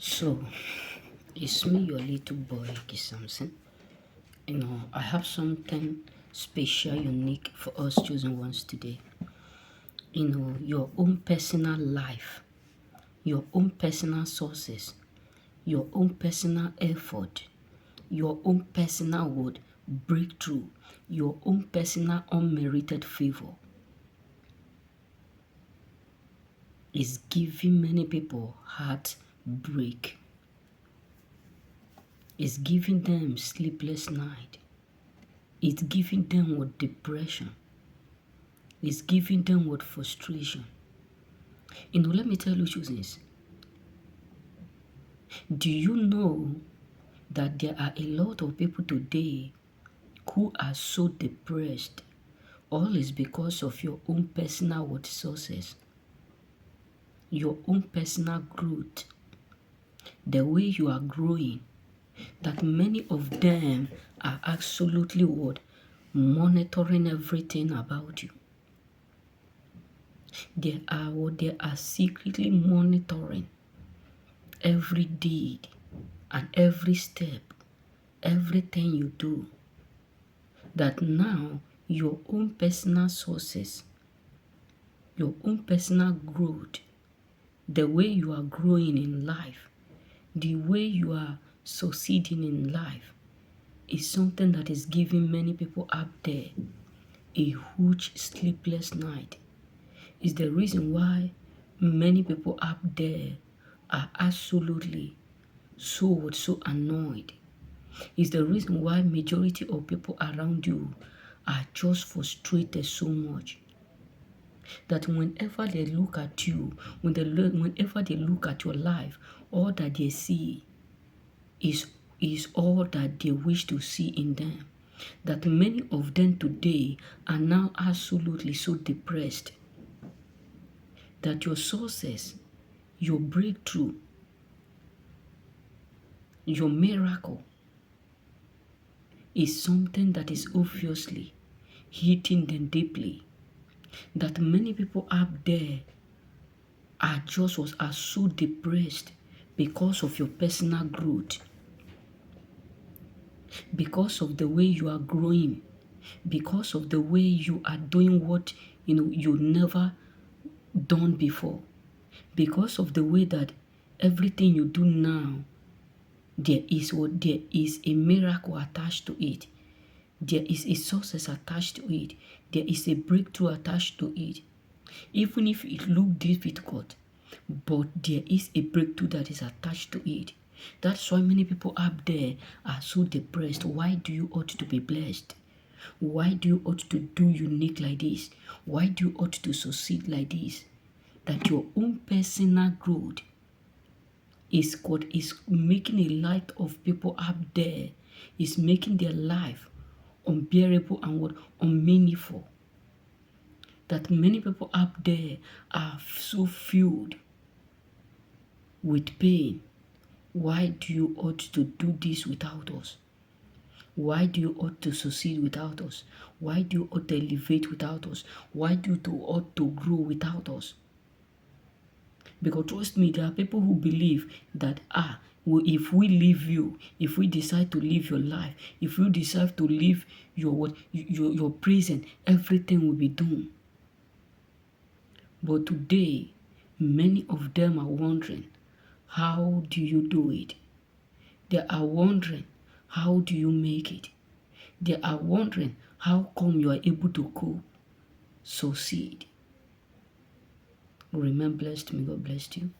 So, it's me, your little boy, Samson. I have something special, unique for us chosen ones today. Your own personal life, your own personal sources, your own personal effort, your own personal word, breakthrough, your own personal unmerited favor is giving many people heartbreak. It's giving them sleepless night. It's giving them with depression. It's giving them with frustration. Let me tell you this. Do you know that there are a lot of people today who are so depressed? All is because of your own personal sources, your own personal growth, the way you are growing, that many of them are absolutely monitoring everything about you. They are secretly monitoring every deed and every step, everything you do. That now your own personal sources, your own personal growth, the way you are growing in life, the way you are succeeding in life is something that is giving many people out there a huge sleepless night. Is the reason why many people out there are absolutely so annoyed. Is the reason why majority of people around you are just frustrated so much that whenever they look at you, whenever they look at your life, all that they see is all that they wish to see in them. That many of them today are now absolutely so depressed that your sources, your breakthrough, your miracle is something that is obviously hitting them deeply. That many people out there are so depressed because of your personal growth, because of the way you are growing, because of the way you are doing what you never done before, because of the way that everything you do now, there is a miracle attached to it. There is a success attached to it. There is a breakthrough attached to it. Even if it looks difficult, but there is a breakthrough that is attached to it. That's why many people out there are so depressed. Why do you ought to be blessed? Why do you ought to do unique like this? Why do you ought to succeed like this? That your own personal growth is making a lot of people out there, is making their life unbearable and unmeaningful. That many people out there are so filled with pain. Why do you ought to do this without us? Why do you ought to succeed without us? Why do you ought to elevate without us? Why do you ought to grow without us? Because trust me, there are people who believe that if we leave you, if we decide to live your life, if you decide to live your present, everything will be done. But today, many of them are wondering, how do you do it? They are wondering, how do you make it? They are wondering, how come you are able to cope, succeed? Remain blessed. May God bless you.